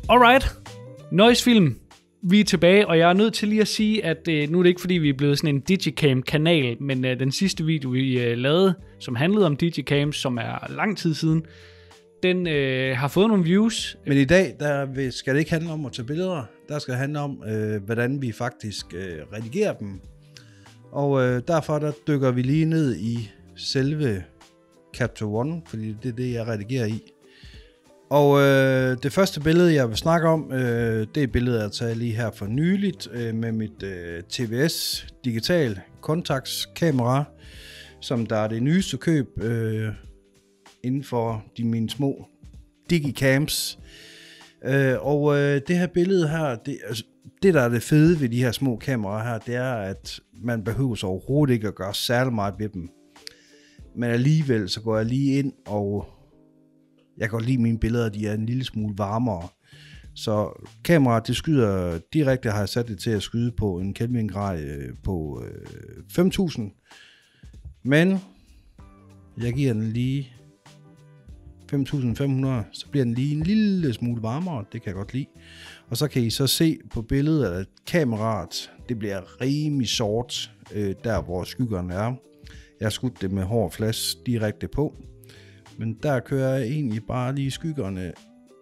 Alright, Noise Film. Vi er tilbage, og jeg er nødt til lige at sige, at nu er det ikke fordi, vi er blevet sådan en Digicam-kanal, men den sidste video, vi lavede, som handlede om Digicams, som er lang tid siden, den har fået nogle views. Men i dag skal det ikke handle om at tage billeder. Der skal det handle om, hvordan vi faktisk redigerer dem. Og derfor der dykker vi lige ned i selve Capture One, fordi det er det, jeg redigerer i. Og det første billede, jeg vil snakke om, det er et billede, jeg tager lige her for nyligt med mit TVS digital kontaktskamera, som der er det nyeste køb inden for mine små digicams. Og det her billede her, det der er det fede ved de her små kameraer her, det er, at man behøver så overhovedet ikke at gøre særlig meget ved dem. Men alligevel så går jeg lige ind, og jeg kan godt lide mine billeder, de er en lille smule varmere. Så kameraet, det skyder direkte, har jeg sat det til at skyde på en Kelvin-grad på 5000. Men jeg giver den lige 5500, så bliver den lige en lille smule varmere, det kan jeg godt lide. Og så kan I så se på billedet, at kameraet, det bliver rimelig sort, der hvor skyggerne er. Jeg har skudt det med hård flash direkte på. Men der kører jeg egentlig bare lige skyggerne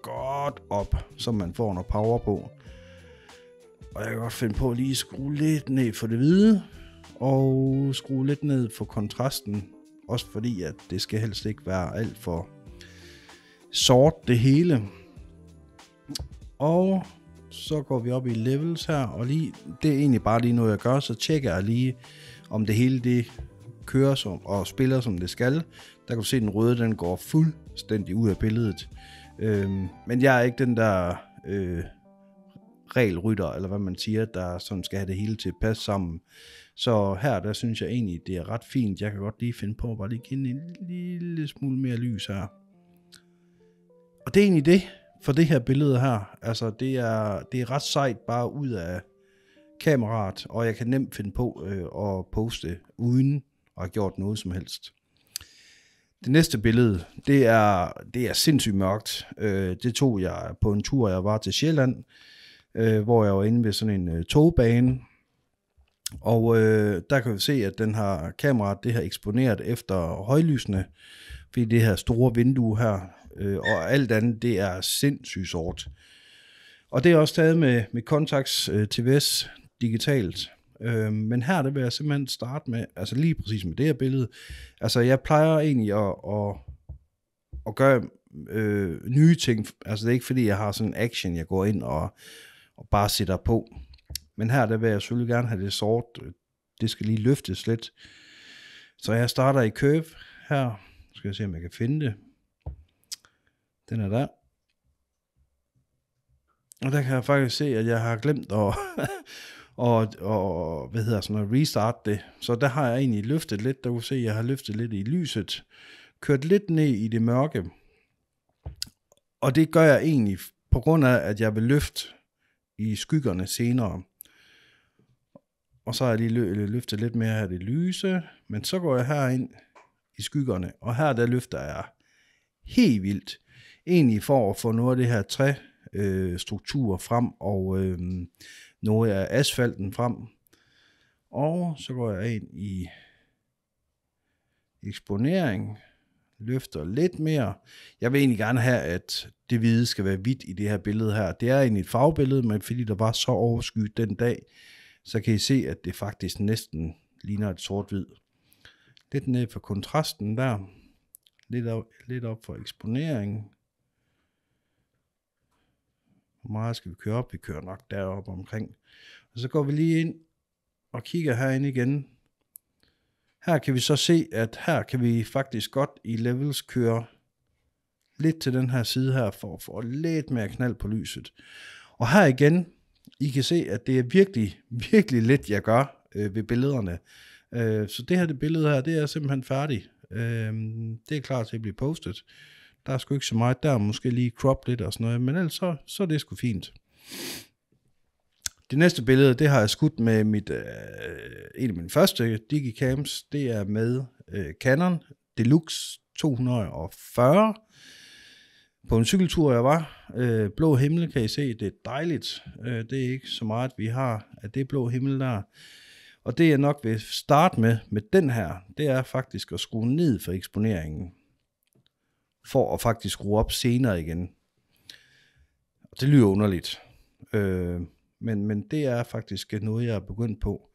godt op, så man får noget power på. Og jeg kan godt finde på at lige skrue lidt ned for det hvide, og skrue lidt ned for kontrasten. Også fordi, at det skal helst ikke være alt for sort det hele. Og så går vi op i levels her, og lige, det er egentlig bare lige noget jeg gør, så tjekker jeg lige, om det hele det kører som, og spiller som det skal. Der kan du se, at den røde, den går fuldstændig ud af billedet. Men jeg er ikke den der regelrytter, eller hvad man siger, der sådan skal have det hele til at passe sammen. Så her, der synes jeg egentlig, det er ret fint. Jeg kan godt lige finde på at bare lige give en lille smule mere lys her. Og det er egentlig det for det her billede her. Altså, det er ret sejt bare ud af kameraet, og jeg kan nemt finde på at poste uden at have gjort noget som helst. Det næste billede, det er sindssygt mørkt. Det tog jeg på en tur, jeg var til Sjælland, hvor jeg var inde ved sådan en togbane. Og der kan vi se, at den her kameraet, det har eksponeret efter højlysene, fordi det her store vindue her, og alt andet, det er sindssygt sort. Og det er også taget med Contax TVS digitalt. Men her, der vil jeg simpelthen starte med, altså lige præcis med det her billede. Altså jeg plejer egentlig at gøre nye ting. Altså det er ikke fordi, jeg har sådan en action, jeg går ind og bare sætter på. Men her, der vil jeg selvfølgelig gerne have det sort. Det skal lige løftes lidt. Så jeg starter i curve her. Nu skal jeg se, om jeg kan finde det. Den er der. Og der kan jeg faktisk se, at jeg har glemt at og restart det. Så der har jeg egentlig løftet lidt. Der kan du se, at jeg har løftet lidt i lyset. Kørt lidt ned i det mørke. Og det gør jeg egentlig på grund af, at jeg vil løfte i skyggerne senere. Og så har jeg lige løftet lidt mere af det lyse. Men så går jeg herind i skyggerne. Og her der løfter jeg helt vildt. Egentlig for at få noget af det her træstruktur frem. Og noget af asfalten frem. Og så går jeg ind i eksponering. Løfter lidt mere. Jeg vil egentlig gerne have, at det hvide skal være hvidt i det her billede her. Det er egentlig et farvebillede, men fordi der var så overskyet den dag, så kan I se, at det faktisk næsten ligner et sort-hvid. Lidt ned for kontrasten der. Lidt op for eksponering. Hvor meget skal vi køre op? Vi kører nok deroppe omkring. Og så går vi lige ind og kigger herinde igen. Her kan vi så se, at her kan vi faktisk godt i levels køre lidt til den her side her, for at få lidt mere knald på lyset. Og her igen, I kan se, at det er virkelig, virkelig let, jeg gør ved billederne. Så det her det billede her, det er simpelthen færdigt. Det er klar til at blive postet. Der er sgu ikke så meget der, måske lige crop lidt og sådan noget, men ellers så er det sgu fint. Det næste billede, det har jeg skudt med en af mine første digicams. Det er med Canon Deluxe 240. på en cykeltur, jeg var. Blå himmel, kan I se, det er dejligt. Det er ikke så meget, vi har, at det er blå himmel der. Og det jeg nok vil starte med den her, det er faktisk at skrue ned for eksponeringen, for at faktisk skrue op senere igen. Og det lyder underligt, men det er faktisk noget, jeg er begyndt på.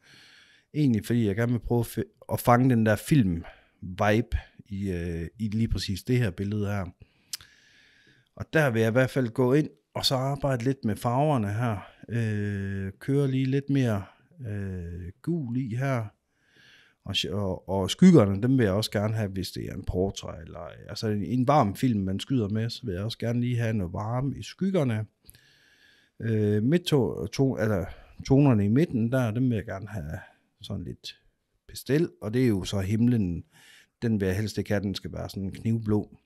Egentlig fordi jeg gerne vil prøve at fange den der film-vibe i lige præcis det her billede her. Og der vil jeg i hvert fald gå ind og så arbejde lidt med farverne her. Køre lige lidt mere gul i her. Og skyggerne, dem vil jeg også gerne have, hvis det er en portræt, eller altså en varm film, man skyder med, så vil jeg også gerne lige have noget varme i skyggerne. Tonerne i midten der, dem vil jeg gerne have sådan lidt pastel, og det er jo så himlen, den vil jeg helst ikke have, den skal være sådan knivblå.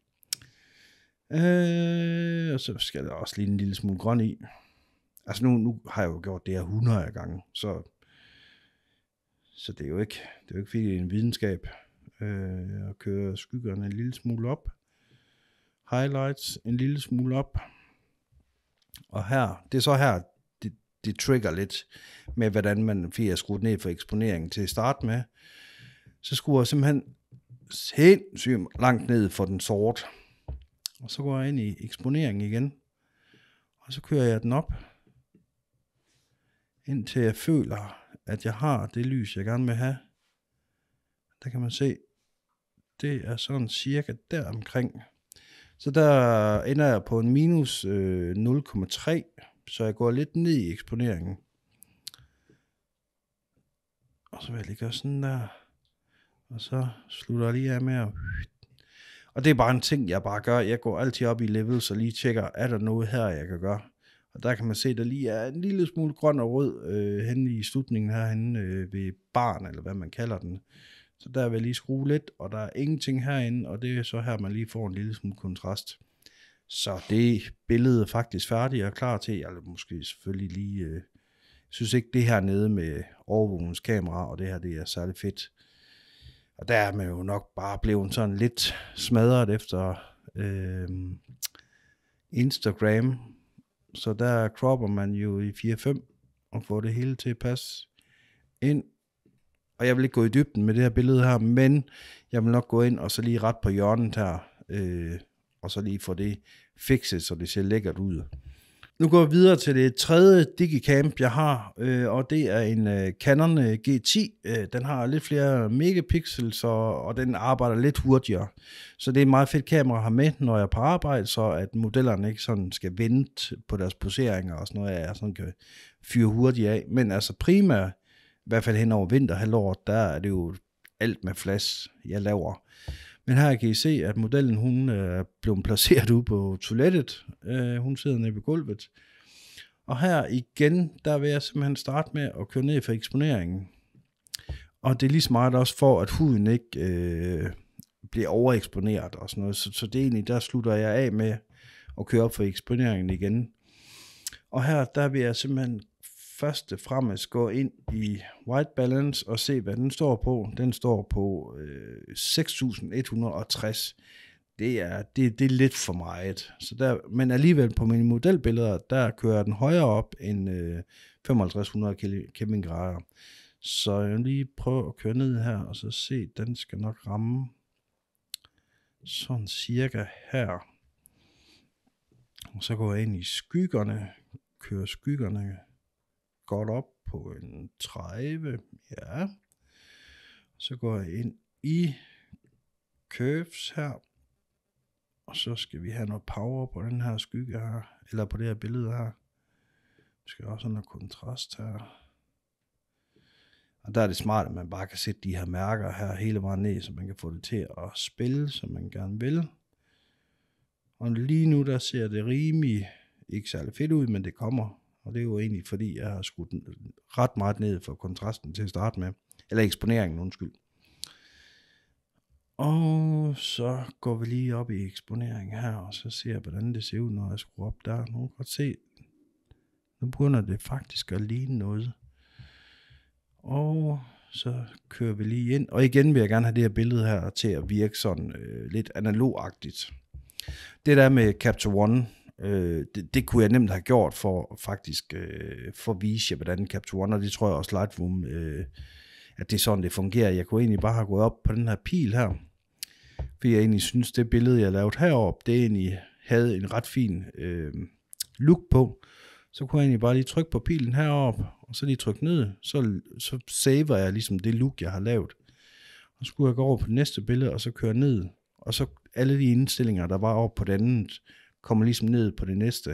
Og så skal der også lige en lille smule grøn i. Altså nu har jeg jo gjort det her 100 gange, så det er jo ikke fordi det er en videnskab at køre skyggerne en lille smule op, highlights en lille smule op, og her, det er så her, det trigger lidt med, hvordan man får skruet ned for eksponeringen til at starte med. Så skruer jeg simpelthen sindssygt langt ned for den sort, og så går jeg ind i eksponeringen igen, og så kører jeg den op, indtil jeg føler, at jeg har det lys, jeg gerne vil have. Der kan man se, det er sådan cirka der omkring. Så der ender jeg på en minus 0,3, så jeg går lidt ned i eksponeringen. Og så vil jeg lige gøre sådan der. Og så slutter jeg lige af med at... Og det er bare en ting, jeg bare gør. Jeg går altid op i levels og lige tjekker, er der noget her, jeg kan gøre. Og der kan man se, der lige er en lille smule grøn og rød henne i slutningen herhenne ved barn, eller hvad man kalder den. Så der vil jeg lige skrue lidt, og der er ingenting herinde, og det er så her, man lige får en lille smule kontrast. Så det billede er faktisk færdigt og klar til, eller måske selvfølgelig lige, jeg synes ikke det her nede med overvågningskamera, og det her, det er særlig fedt. Og der er man jo nok bare blevet sådan lidt smadret efter Instagram. Så der cropper man jo i 4:5 og får det hele til at passe ind. Og jeg vil ikke gå i dybden med det her billede her, men jeg vil nok gå ind og så lige ret på hjørnet her, og så lige få det fikset, så det ser lækkert ud. Nu går jeg videre til det tredje digicam, jeg har, og det er en Canon G10. Den har lidt flere megapixels, og den arbejder lidt hurtigere. Så det er et meget fedt kamera at have med, når jeg er på arbejde, så at modellerne ikke sådan skal vente på deres poseringer og sådan noget, jeg sådan kan fyre hurtigt af. Men altså primært, i hvert fald hen over vinterhalvåret, der er det jo alt med flash, jeg laver. Men her kan I se, at modellen hun er blevet placeret ude på toilettet. Hun sidder nede ved gulvet. Og her igen, der vil jeg simpelthen starte med at køre ned for eksponeringen. Og det er lige så meget også for, at huden ikke bliver overeksponeret og sådan noget. Så det er egentlig, der slutter jeg af med at køre op for eksponeringen igen. Og her, der vil jeg simpelthen først og fremmest gå ind i white balance og se, hvad den står på. Den står på 6160. Det er lidt for meget. Så der, men alligevel på mine modelbilleder, der kører den højere op end 5500 kelvingrader. Så jeg vil lige prøve at køre ned her, og så se, den skal nok ramme sådan cirka her. Og så går jeg ind i skyggerne, kører skyggerne godt op på en 30, ja. Så går jeg ind i curves her, og så skal vi have noget power på den her skygge her, eller på det her billede her. Vi skal også have noget kontrast her. Og der er det smart, at man bare kan sætte de her mærker her hele vejen ned, så man kan få det til at spille, som man gerne vil. Og lige nu, der ser det rimelig ikke særlig fedt ud, men det kommer. Og det er jo egentlig, fordi jeg har skudt ret meget ned for kontrasten til at starte med. Eller eksponeringen, undskyld. Og så går vi lige op i eksponeringen her, og så ser jeg, hvordan det ser ud, når jeg skruer op der. Nu kan godt se, nu begynder det faktisk at ligne noget. Og så kører vi lige ind. Og igen vil jeg gerne have det her billede her til at virke sådan lidt analogagtigt. Det der med Capture One, det kunne jeg nemt have gjort for faktisk for at vise jer, hvordan Capture One, og det tror jeg også Lightroom, at det er sådan, det fungerer. Jeg kunne egentlig bare have gået op på den her pil her, fordi jeg egentlig synes, det billede, jeg lavede heroppe, det egentlig havde en ret fin look på. Så kunne jeg egentlig bare lige trykke på pilen heroppe, og så lige trykke ned, så saver jeg ligesom det look, jeg har lavet. Og så skulle jeg gå over på det næste billede, og så køre ned, og så alle de indstillinger, der var oppe på det andet, kommer ligesom ned på det næste.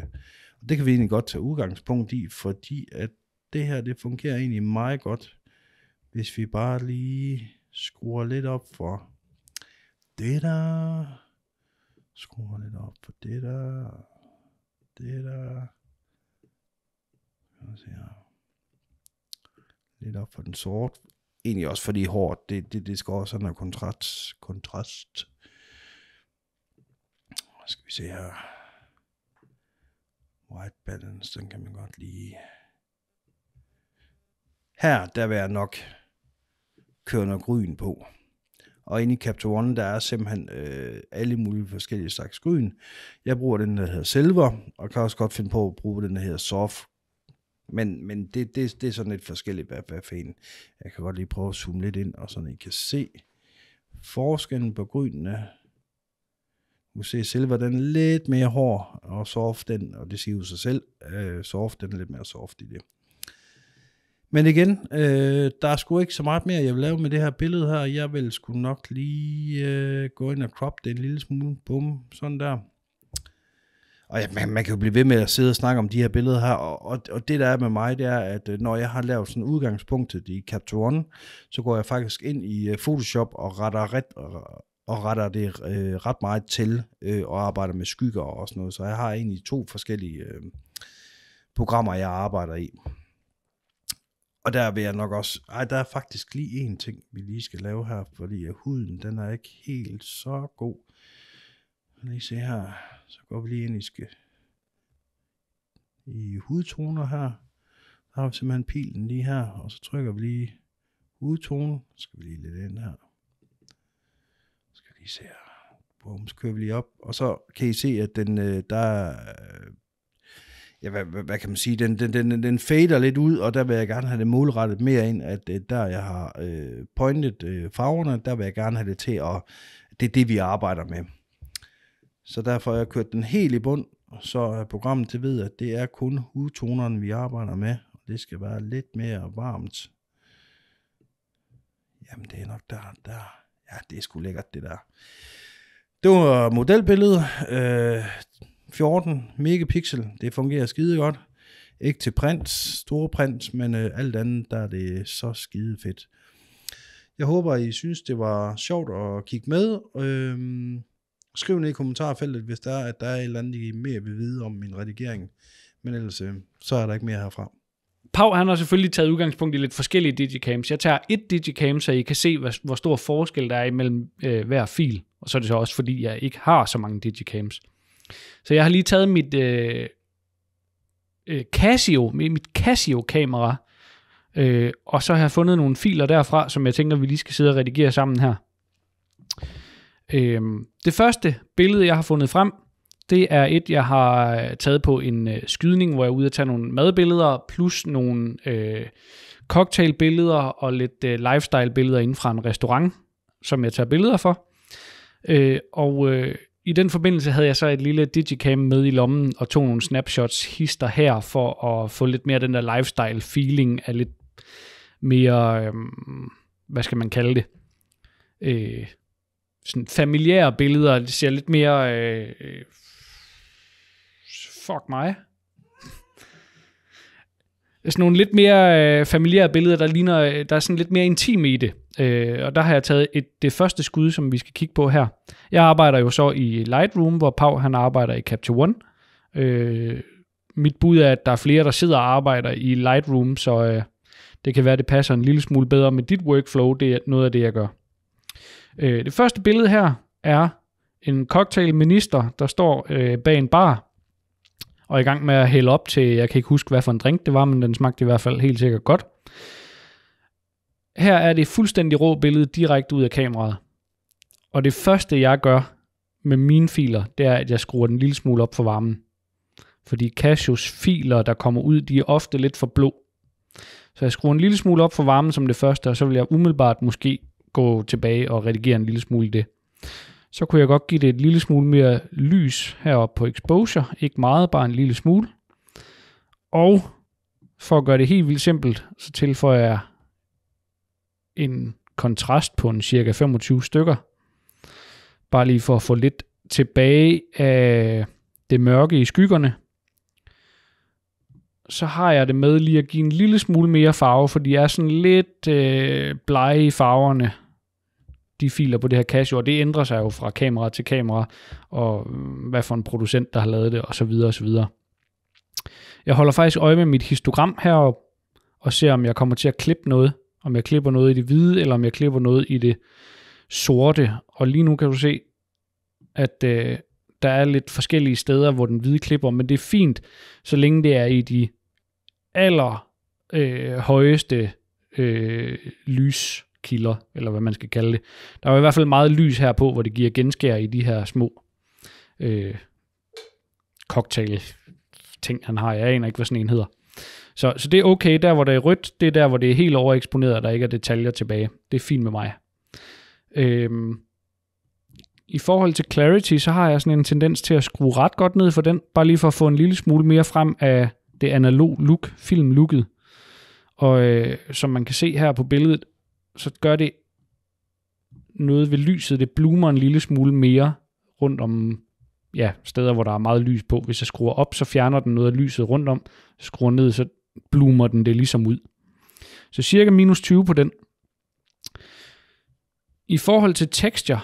Og det kan vi egentlig godt tage udgangspunkt i, fordi at det her, det fungerer egentlig meget godt, hvis vi bare lige skruer lidt op for det der, skruer lidt op for det der, lidt op for den sort, egentlig også fordi hårdt, det skal også have noget kontrast. Skal vi se her, white balance, den kan man godt lige, her, der vil jeg nok køre noget grøn på. Og inde i Capture One, der er simpelthen alle mulige forskellige slags grøn. Jeg bruger den, der hedder Silver, og kan også godt finde på at bruge den, der hedder Soft. Men det er sådan lidt forskelligt, hvad for en. Jeg kan godt lige prøve at zoome lidt ind, og sådan I kan se forskellen på grønene. Du kan se Silver, den er lidt mere hård, og Soft, den, og det siger jo sig selv, Soft, den er lidt mere soft i det. Men igen, der er sgu ikke så meget mere, jeg vil lave med det her billede her. Jeg vil sgu nok lige gå ind og crop det en lille smule. Bum, sådan der. Og ja, man kan jo blive ved med at sidde og snakke om de her billeder her. Og det der er med mig, det er, at når jeg har lavet sådan udgangspunktet i Capture One, så går jeg faktisk ind i Photoshop og retter det ret meget til, og arbejder med skygger og sådan noget. Så jeg har egentlig 2 forskellige programmer, jeg arbejder i. Og der vil jeg nok også, der er faktisk lige en ting, vi lige skal lave her, fordi huden, den er ikke helt så god. Lige se her, så går vi lige ind i hudtoner her. Der har vi simpelthen pilen lige her, og så trykker vi lige hudtone. Så skal vi lige lidt ind her. Så skal vi lige se her. Bum, så kører vi lige op, og så kan I se, at den, der ja, hvad kan man sige, den fader lidt ud, og der vil jeg gerne have det målrettet mere ind, at der jeg har pointet farverne, der vil jeg gerne have det til, og det er det, vi arbejder med. Så derfor har jeg kørt den helt i bund, og så er programmet til ved, at det er kun hudtonerne, vi arbejder med, og det skal være lidt mere varmt. Jamen, det er nok der. Ja, det er sgu lækkert, det der. Det var modelbilledet. 14 megapixel, det fungerer skide godt. Ikke til store print, men alt andet, der er det så skide fedt. Jeg håber, I synes, det var sjovt at kigge med. Skriv ned i kommentarfeltet, hvis der er et eller andet, I mere vil vide om min redigering. Men ellers, så er der ikke mere herfra. Pau, han har selvfølgelig taget udgangspunkt i lidt forskellige digicams. Jeg tager et digicam, så I kan se, hvor stor forskel der er imellem hver fil. Og så er det så også, fordi jeg ikke har så mange digicams. Så jeg har lige taget mit Casio-kamera, og så har jeg fundet nogle filer derfra, som jeg tænker, vi lige skal sidde og redigere sammen her. Det første billede, jeg har fundet frem, det er et, jeg har taget på en skydning, hvor jeg er ude at tage nogle madbilleder, plus nogle cocktailbilleder og lidt lifestyle-billeder inden fra en restaurant, som jeg tager billeder for. I den forbindelse havde jeg så et lille digicam med i lommen og tog nogle snapshots hister her for at få lidt mere den der lifestyle feeling af lidt mere, hvad skal man kalde det, sådan familiære billeder. Det ser lidt mere, fuck mig. Sådan nogle lidt mere familiære billeder, der ligner, der er sådan lidt mere intime i det. Og der har jeg taget det første skud, som vi skal kigge på her. Jeg arbejder jo så i Lightroom, hvor Pau han arbejder i Capture One. Mit bud er, at der er flere, der sidder og arbejder i Lightroom, så det kan være, at det passer en lille smule bedre med dit workflow. Det er noget af det, jeg gør. Det første billede her er en cocktailminister, der står bag en bar og er i gang med at hælde op til, jeg kan ikke huske, hvad for en drink det var, men den smagte i hvert fald helt sikkert godt. Her er det fuldstændig rå billede direkte ud af kameraet. Og det første, jeg gør, med mine filer, det er, at jeg skruer den en lille smule op for varmen. Fordi Casios filer, der kommer ud, de er ofte lidt for blå. Så jeg skruer en lille smule op for varmen som det første, og så vil jeg umiddelbart måske gå tilbage og redigere en lille smule i det. Så kunne jeg godt give det et lille smule mere lys heroppe på exposure. Ikke meget, bare en lille smule. Og for at gøre det helt vildt simpelt, så tilføjer jeg en kontrast på en cirka 25 stykker. Bare lige for at få lidt tilbage af det mørke i skyggerne. Så har jeg det med lige at give en lille smule mere farve, for de er sådan lidt blege i farverne, de filer på det her Casio, og det ændrer sig jo fra kamera til kamera, og hvad for en producent, der har lavet det, og så videre, og så videre. Jeg holder faktisk øje med mit histogram heroppe, og ser, om jeg kommer til at klippe noget, om jeg klipper noget i det hvide, eller om jeg klipper noget i det sorte. Og lige nu kan du se, at der er lidt forskellige steder, hvor den hvide klipper, men det er fint, så længe det er i de højeste lyskilder, eller hvad man skal kalde det. Der er jo i hvert fald meget lys her på, hvor det giver genskær i de her små cocktail ting, han har. Jeg aner ikke, hvad sådan en hedder. Så det er okay. Der, hvor det er rødt, det er der, hvor det er helt overeksponeret, og der ikke er detaljer tilbage. Det er fint med mig. I forhold til clarity, så har jeg sådan en tendens til at skrue ret godt ned for den, bare lige for at få en lille smule mere frem af det analog look, filmlooket. Og som man kan se her på billedet, så gør det noget ved lyset. Det bloomer en lille smule mere rundt om steder, hvor der er meget lys på. Hvis jeg skruer op, så fjerner den noget af lyset rundt om. Skruer ned, så bloomer den det ligesom ud. Så cirka minus 20 på den. I forhold til texture,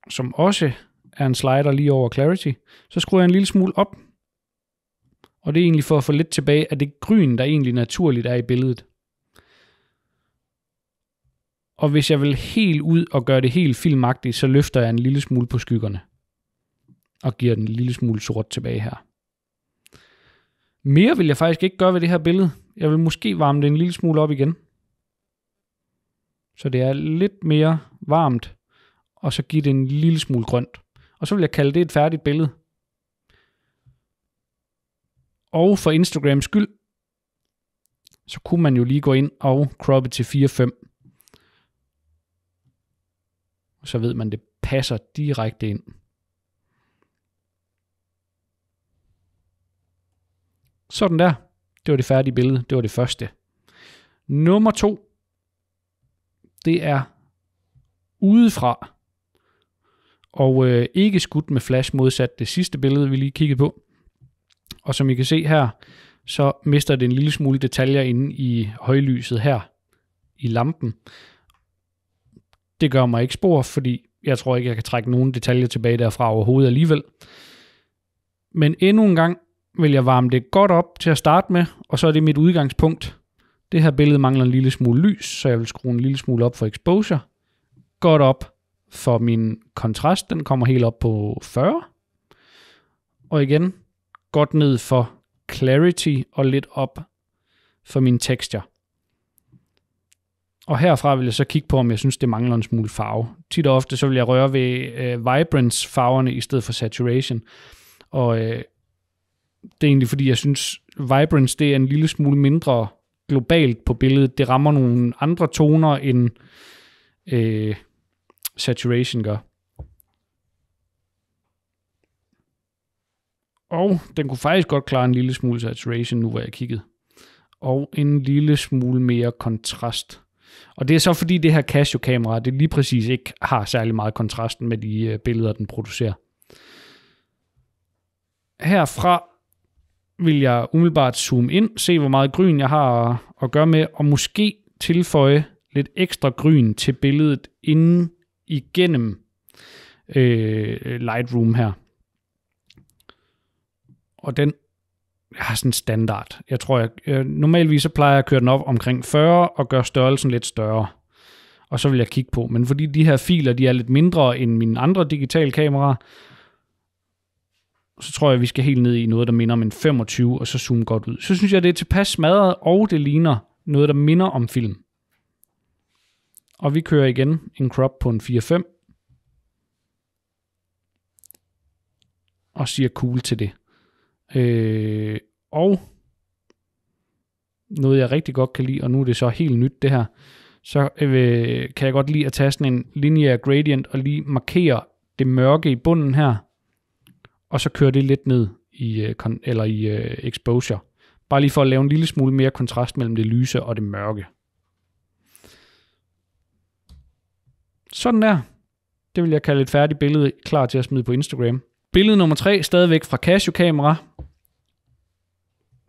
som også er en slider lige over clarity, så skruer jeg en lille smule op. Og det er egentlig for at få lidt tilbage af det gryn, der egentlig naturligt er i billedet. Og hvis jeg vil helt ud og gøre det helt filmagtigt, så løfter jeg en lille smule på skyggerne. Og giver den en lille smule sort tilbage her. Mere vil jeg faktisk ikke gøre ved det her billede. Jeg vil måske varme det en lille smule op igen. Så det er lidt mere varmt. Og så give det en lille smule grønt. Og så vil jeg kalde det et færdigt billede. Og for Instagrams skyld, så kunne man jo lige gå ind og croppe til 4:5. Så ved man, det passer direkte ind. Sådan der. Det var det færdige billede. Det var det første. Nummer 2. Det er udefra. Og ikke skudt med flash modsat det sidste billede, vi lige kiggede på. Og som I kan se her, så mister det en lille smule detaljer inde i højlyset her i lampen. Det gør mig ikke spor, fordi jeg tror ikke, jeg kan trække nogen detaljer tilbage derfra overhovedet alligevel. Men endnu en gang vil jeg varme det godt op til at starte med, og så er det mit udgangspunkt. Det her billede mangler en lille smule lys, så jeg vil skrue en lille smule op for exposure. Godt op for min kontrast, den kommer helt op på 40. Og igen, godt ned for clarity og lidt op for min texture. Og herfra vil jeg så kigge på, om jeg synes, det mangler en smule farve. Tit og ofte så vil jeg røre ved vibrance-farverne i stedet for saturation. Og det er egentlig fordi, jeg synes, vibrance det er en lille smule mindre globalt på billedet. Det rammer nogle andre toner, end saturation gør. Og den kunne faktisk godt klare en lille smule saturation, nu hvor jeg kiggede. Og en lille smule mere kontrast. Og det er så fordi det her Casio-kamera, det lige præcis ikke har særlig meget kontrast med de billeder, den producerer. Herfra vil jeg umiddelbart zoome ind, se hvor meget gryn jeg har at gøre med, og måske tilføje lidt ekstra gryn til billedet inden igennem Lightroom her. Og den har sådan standard. Jeg tror, normalvis så plejer jeg at køre den op omkring 40 og gøre størrelsen lidt større. Og så vil jeg kigge på. Men fordi de her filer, de er lidt mindre end mine andre digitale kameraer, så tror jeg, vi skal helt ned i noget, der minder om en 25, og så zoome godt ud. Så synes jeg, det er tilpas smadret, og det ligner noget, der minder om film. Og vi kører igen en crop på en 4:5. og siger cool til det. Og noget jeg rigtig godt kan lide, og nu er det så helt nyt det her, så kan jeg godt lide at tage sådan en linear gradient og lige markere det mørke i bunden her, og så køre det lidt ned i exposure. Bare lige for at lave en lille smule mere kontrast mellem det lyse og det mørke. Sådan der. Det vil jeg kalde et færdigt billede, klar til at smide på Instagram. Billede nummer 3, stadigvæk fra Casio-kamera.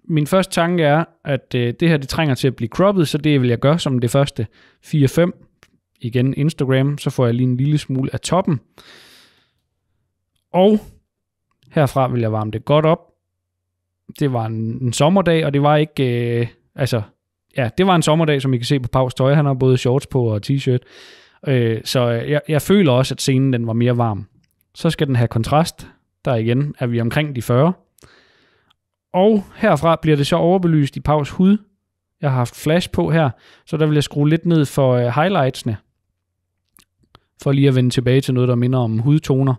Min første tanke er, at det her det trænger til at blive cropped, så det vil jeg gøre som det første 4-5. Igen Instagram, så får jeg lige en lille smule af toppen. Og herfra vil jeg varme det godt op. Det var en sommerdag, og det var ikke... det var en sommerdag, som I kan se på Paus tøj. Han har både shorts på og t-shirt. Så jeg føler også, at scenen den var mere varm. Så skal den have kontrast. Der igen er vi omkring de 40. Og herfra bliver det så overbelyst i Paus hud. Jeg har haft flash på her, så der vil jeg skrue lidt ned for highlightsene. For lige at vende tilbage til noget, der minder om hudtoner.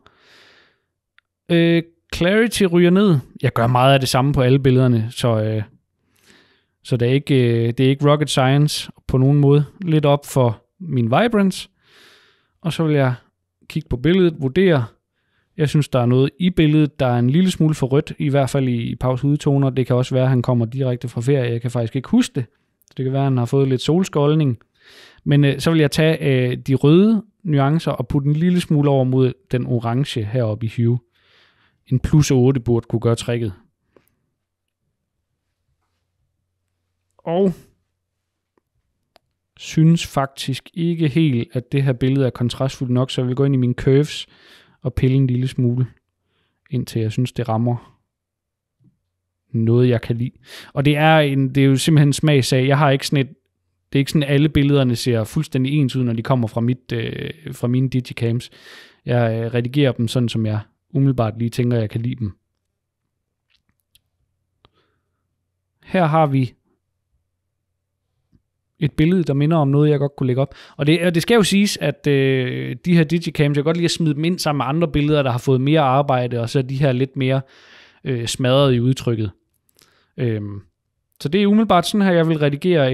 Clarity ryger ned. Jeg gør meget af det samme på alle billederne, så det er ikke rocket science på nogen måde. Lidt op for min vibrance. Og så vil jeg kigge på billedet, vurdere. Jeg synes, der er noget i billedet, der er en lille smule for rødt, i hvert fald i Paus hudtoner. Det kan også være, at han kommer direkte fra ferie. Jeg kan faktisk ikke huske det. Det kan være, at han har fået lidt solskoldning. Men så vil jeg tage de røde nuancer og putte en lille smule over mod den orange heroppe i hue. En +8 burde kunne gøre tricket. Og synes faktisk ikke helt, at det her billede er kontrastfuldt nok, så jeg vil gå ind i mine curves og pille en lille smule, indtil jeg synes, det rammer noget, jeg kan lide. Og det er jo simpelthen en smagssag. Jeg har ikke sådan det er ikke sådan, at alle billederne ser fuldstændig ens ud, når de kommer fra mine digicams. Jeg redigerer dem sådan, som jeg umiddelbart lige tænker, jeg kan lide dem. Her har vi et billede, der minder om noget, jeg godt kunne lægge op. Og det skal jo siges, at de her digicams, jeg kan godt lide at smide dem ind sammen med andre billeder, der har fået mere arbejde, og så er de her lidt mere smadret i udtrykket. Så det er umiddelbart sådan her, jeg vil redigere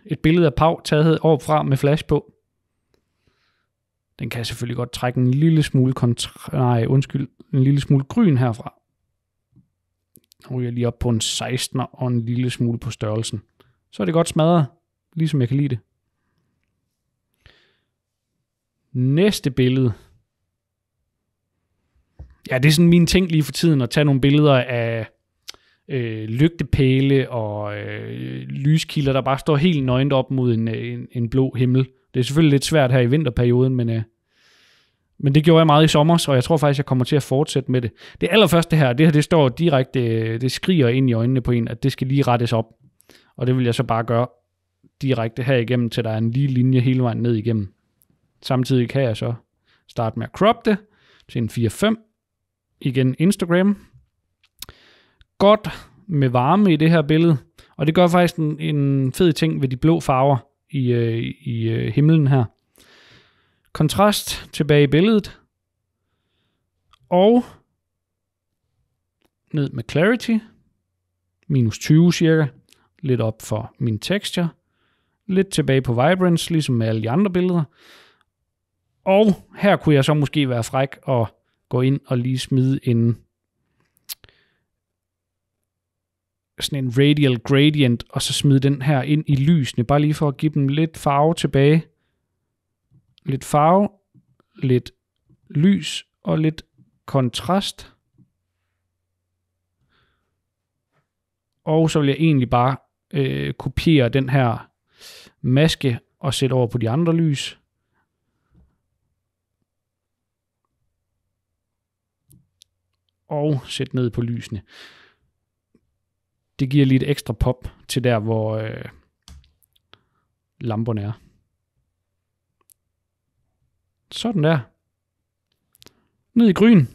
et billede af Pau, taget overfra med flash på. Den kan jeg selvfølgelig godt trække en lille smule en lille smule gryn herfra. Nu ryger jeg lige op på en 16'er og en lille smule på størrelsen. Så er det godt smadret, ligesom jeg kan lide det. Næste billede. Ja, det er sådan min ting lige for tiden, at tage nogle billeder af lygtepæle og lyskilder, der bare står helt nøgent op mod en blå himmel. Det er selvfølgelig lidt svært her i vinterperioden, men det gjorde jeg meget i sommer, så jeg tror faktisk, jeg kommer til at fortsætte med det. Det allerførste her, det står direkte, det skriger ind i øjnene på en, at det skal lige rettes op. Og det vil jeg så bare gøre direkte her igennem, til der er en lige linje hele vejen ned igennem. Samtidig kan jeg så starte med at crop det til en 4-5. Igen Instagram. Godt med varme i det her billede. Og det gør faktisk en fed ting ved de blå farver i himlen her. Kontrast tilbage i billedet. Og ned med clarity. -20 cirka. Lidt op for min texture. Lidt tilbage på vibrance, ligesom med alle de andre billeder. Og her kunne jeg så måske være fræk og gå ind og lige smide sådan en radial gradient, og så smide den her ind i lysene, bare lige for at give dem lidt farve tilbage. Lidt farve, lidt lys og lidt kontrast. Og så vil jeg egentlig bare kopiere den her maske og sætte over på de andre lys. Og sætte ned på lysene. Det giver lige et ekstra pop til der, hvor lamperne er. Sådan der. Ned i gryn.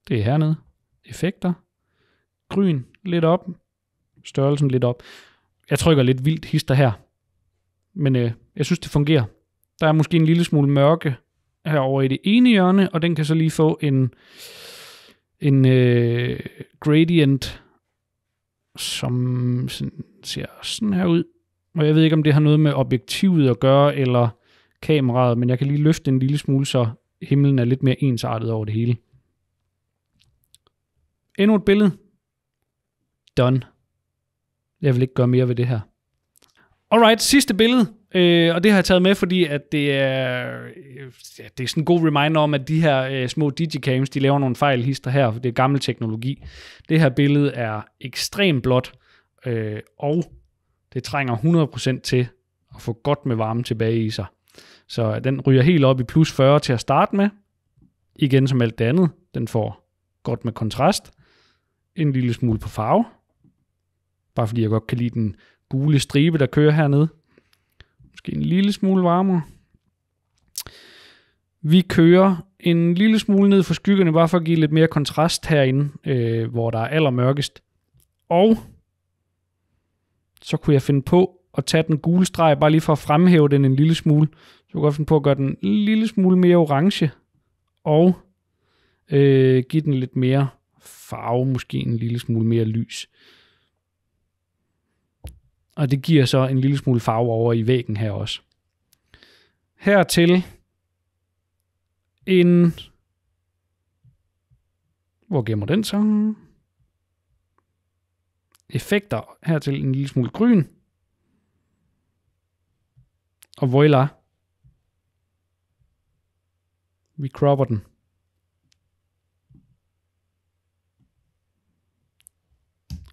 Det er hernede. Effekter. Gryn lidt op. Størrelsen lidt op. Jeg trykker lidt vildt hister her. Men jeg synes, det fungerer. Der er måske en lille smule mørke herovre i det ene hjørne, og den kan så lige få en gradient, som ser sådan her ud. Og jeg ved ikke, om det har noget med objektivet at gøre, eller kameraet, men jeg kan lige løfte en lille smule, så himlen er lidt mere ensartet over det hele. Endnu et billede. Done. Jeg vil ikke gøre mere ved det her. Alright, sidste billede. Og det har jeg taget med, fordi at det er sådan en god reminder om, at de her små digicams, de laver nogle fejl hister her, for det er gammel teknologi. Det her billede er ekstremt blåt, og det trænger 100% til at få godt med varme tilbage i sig. Så den ryger helt op i plus 40 til at starte med. Igen som alt det andet. Den får godt med kontrast. En lille smule på farve. Bare fordi jeg godt kan lide den gule stribe, der kører hernede. Måske en lille smule varmere. Vi kører en lille smule ned for skyggerne, bare for at give lidt mere kontrast herinde, hvor der er allermørkest. Og så kunne jeg finde på at tage den gule streg, bare lige for at fremhæve den en lille smule. Så kunne jeg godt finde på at gøre den en lille smule mere orange, og give den lidt mere farve, måske en lille smule mere lys. Og det giver så en lille smule farve over i væggen her også. Hertil en... Hvor gemmer den så? Effekter. Hertil en lille smule grøn. Og voila. Vi cropper den.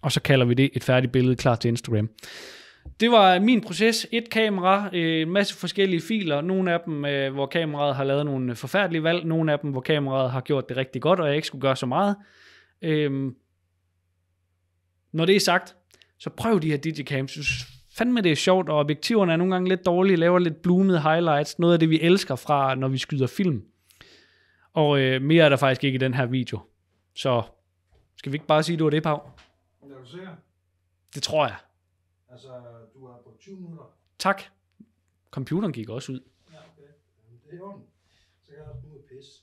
Og så kalder vi det et færdigt billede klar til Instagram. Det var min proces. Et kamera, en masse forskellige filer. Nogle af dem, hvor kameraet har lavet nogle forfærdelige valg. Nogle af dem, hvor kameraet har gjort det rigtig godt, og jeg ikke skulle gøre så meget. Når det er sagt, så prøv de her digicams. Fandme det er sjovt, og objektiverne er nogle gange lidt dårlige. Laver lidt bloomede highlights. Noget af det, vi elsker fra, når vi skyder film. Og mere er der faktisk ikke i den her video. Så skal vi ikke bare sige, det var det, Pau? Er du sikker? Det tror jeg. Altså, du er på 20 minutter. Tak. Computeren gik også ud. Ja, okay. Det er i orden. Så kan jeg også komme ud og pisse.